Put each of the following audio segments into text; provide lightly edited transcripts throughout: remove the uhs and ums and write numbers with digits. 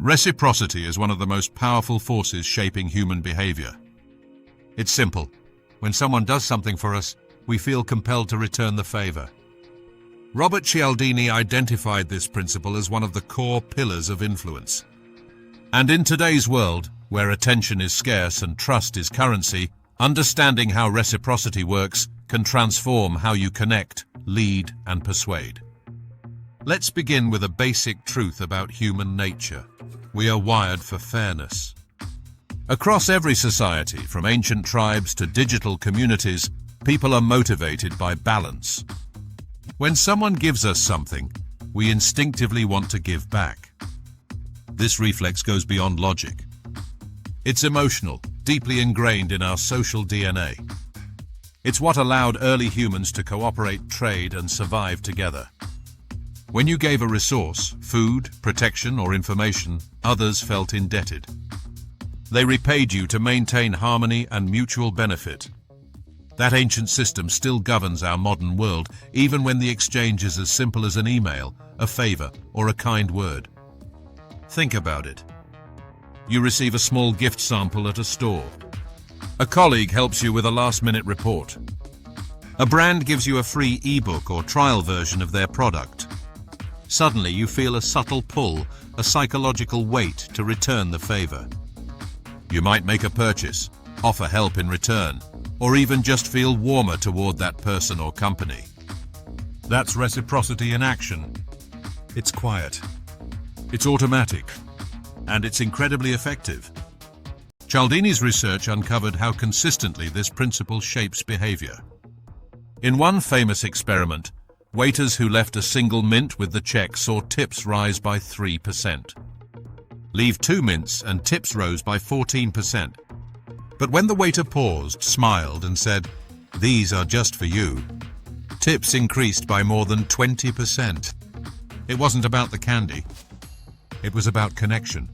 Reciprocity is one of the most powerful forces shaping human behavior. It's simple. When someone does something for us, we feel compelled to return the favor. Robert Cialdini identified this principle as one of the core pillars of influence. And in today's world, where attention is scarce and trust is currency, understanding how reciprocity works can transform how you connect, lead, and persuade. Let's begin with a basic truth about human nature. We are wired for fairness. Across every society, from ancient tribes to digital communities, people are motivated by balance. When someone gives us something, we instinctively want to give back. This reflex goes beyond logic. It's emotional, deeply ingrained in our social DNA. It's what allowed early humans to cooperate, trade, and survive together. When you gave a resource, food, protection, or information, others felt indebted. They repaid you to maintain harmony and mutual benefit. That ancient system still governs our modern world, even when the exchange is as simple as an email, a favor, or a kind word. Think about it. You receive a small gift sample at a store. A colleague helps you with a last-minute report. A brand gives you a free ebook or trial version of their product. Suddenly you feel a subtle pull, a psychological weight to return the favor. You might make a purchase, offer help in return, or even just feel warmer toward that person or company. That's reciprocity in action. It's quiet, it's automatic, and it's incredibly effective. Cialdini's research uncovered how consistently this principle shapes behavior. In one famous experiment, waiters who left a single mint with the check saw tips rise by 3%. Leave 2 mints and tips rose by 14%. But when the waiter paused, smiled, and said, "These are just for you," tips increased by more than 20%. It wasn't about the candy. It was about connection.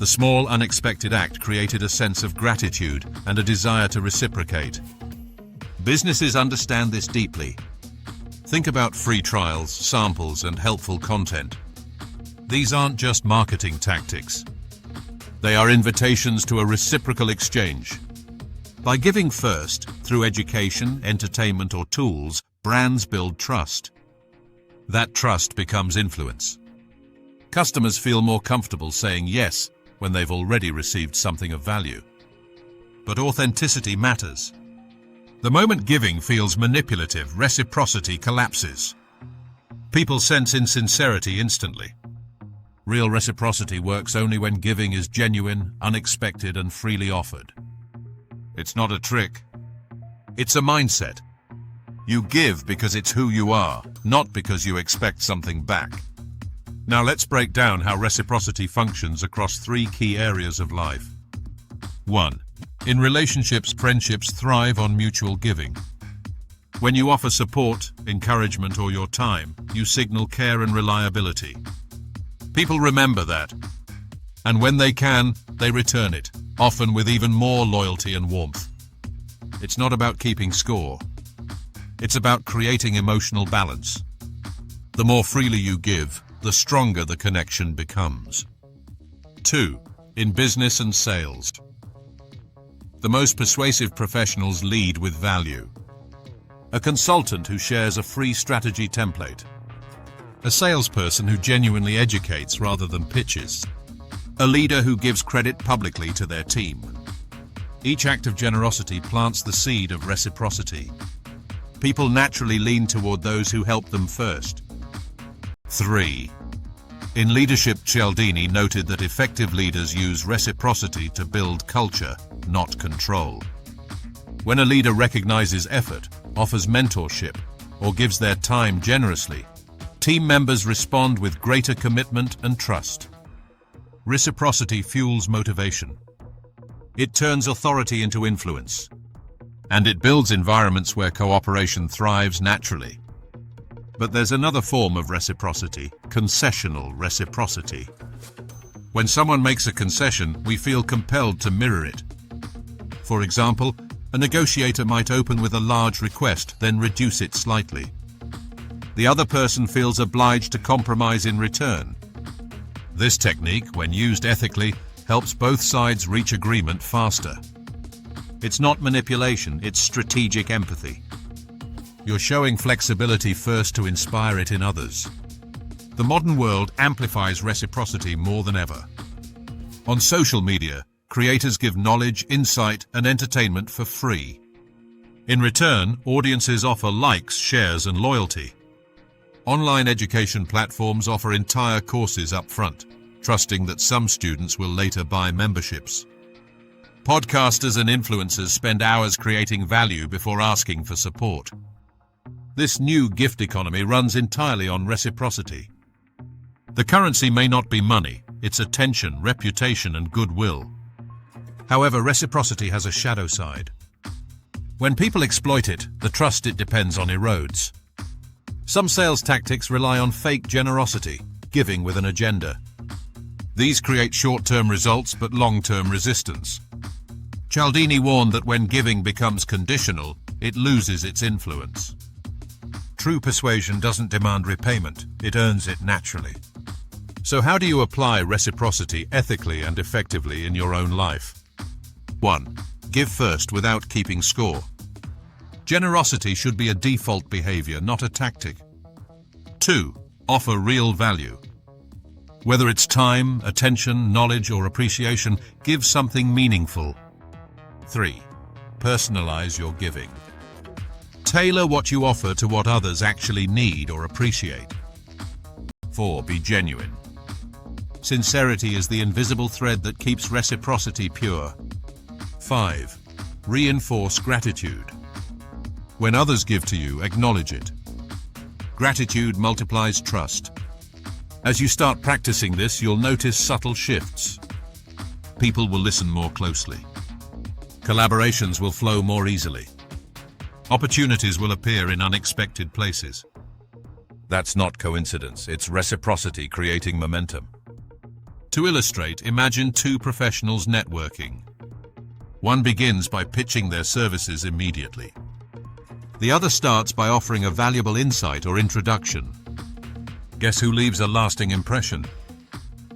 The small, unexpected act created a sense of gratitude and a desire to reciprocate. Businesses understand this deeply. Think about free trials, samples, and helpful content. These aren't just marketing tactics. They are invitations to a reciprocal exchange. By giving first, through education, entertainment, or tools, brands build trust. That trust becomes influence. Customers feel more comfortable saying yes when they've already received something of value. But authenticity matters. The moment giving feels manipulative, reciprocity collapses. People sense insincerity instantly. Real reciprocity works only when giving is genuine, unexpected, and freely offered. It's not a trick. It's a mindset. You give because it's who you are, not because you expect something back. Now let's break down how reciprocity functions across 3 key areas of life. 1. In relationships, friendships thrive on mutual giving. When you offer support, encouragement, or your time, you signal care and reliability. People remember that, and when they can, they return it, often with even more loyalty and warmth. It's not about keeping score. It's about creating emotional balance. The more freely you give, the stronger the connection becomes. 2. In business and sales. The most persuasive professionals lead with value. A consultant who shares a free strategy template. A salesperson who genuinely educates rather than pitches. A leader who gives credit publicly to their team. Each act of generosity plants the seed of reciprocity. People naturally lean toward those who help them first. 3. In leadership, Cialdini noted that effective leaders use reciprocity to build culture, not control. When a leader recognizes effort, offers mentorship, or gives their time generously, team members respond with greater commitment and trust. Reciprocity fuels motivation. It turns authority into influence. And it builds environments where cooperation thrives naturally. But there's another form of reciprocity, concessional reciprocity. When someone makes a concession, we feel compelled to mirror it. For example, a negotiator might open with a large request, then reduce it slightly. The other person feels obliged to compromise in return. This technique, when used ethically, helps both sides reach agreement faster. It's not manipulation, it's strategic empathy. You're showing flexibility first to inspire it in others. The modern world amplifies reciprocity more than ever. On social media, creators give knowledge, insight, and entertainment for free. In return, audiences offer likes, shares, and loyalty. Online education platforms offer entire courses up front, trusting that some students will later buy memberships. Podcasters and influencers spend hours creating value before asking for support. This new gift economy runs entirely on reciprocity. The currency may not be money, it's attention, reputation, and goodwill. However, reciprocity has a shadow side. When people exploit it, the trust it depends on erodes. Some sales tactics rely on fake generosity, giving with an agenda. These create short-term results but long-term resistance. Cialdini warned that when giving becomes conditional, it loses its influence. True persuasion doesn't demand repayment, it earns it naturally. So how do you apply reciprocity ethically and effectively in your own life? 1. Give first without keeping score. Generosity should be a default behavior, not a tactic. 2. Offer real value. Whether it's time, attention, knowledge, or appreciation, give something meaningful. 3. Personalize your giving. Tailor what you offer to what others actually need or appreciate. 4. Be genuine. Sincerity is the invisible thread that keeps reciprocity pure. 5. Reinforce gratitude. When others give to you, acknowledge it. Gratitude multiplies trust. As you start practicing this, you'll notice subtle shifts. People will listen more closely. Collaborations will flow more easily. Opportunities will appear in unexpected places. That's not coincidence, it's reciprocity creating momentum. To illustrate, imagine two professionals networking. One begins by pitching their services immediately. The other starts by offering a valuable insight or introduction. Guess who leaves a lasting impression?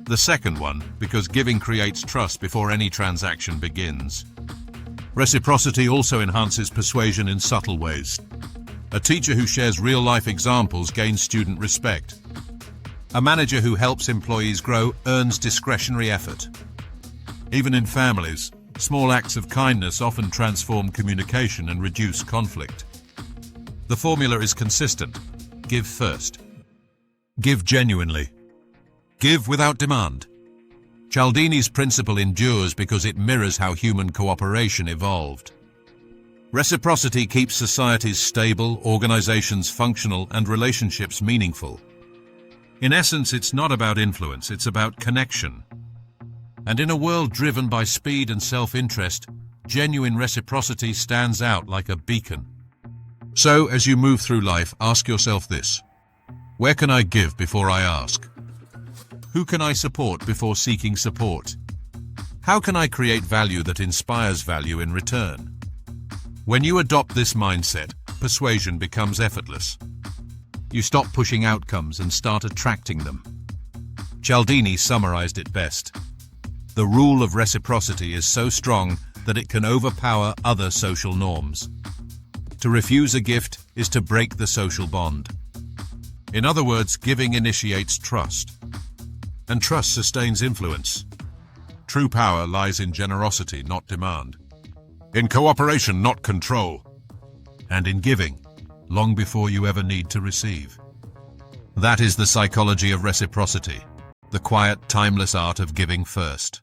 The second one, because giving creates trust before any transaction begins. Reciprocity also enhances persuasion in subtle ways. A teacher who shares real-life examples gains student respect. A manager who helps employees grow earns discretionary effort. Even in families, small acts of kindness often transform communication and reduce conflict. The formula is consistent. Give first. Give genuinely. Give without demand. Cialdini's principle endures because it mirrors how human cooperation evolved. Reciprocity keeps societies stable, organizations functional, and relationships meaningful. In essence, it's not about influence, it's about connection. And in a world driven by speed and self-interest, genuine reciprocity stands out like a beacon. So, as you move through life, ask yourself this: where can I give before I ask? Who can I support before seeking support? How can I create value that inspires value in return? When you adopt this mindset, persuasion becomes effortless. You stop pushing outcomes and start attracting them. Cialdini summarized it best. The rule of reciprocity is so strong that it can overpower other social norms. To refuse a gift is to break the social bond. In other words, giving initiates trust. And trust sustains influence. True power lies in generosity, not demand. In cooperation, not control. And in giving, long before you ever need to receive. That is the psychology of reciprocity, the quiet, timeless art of giving first.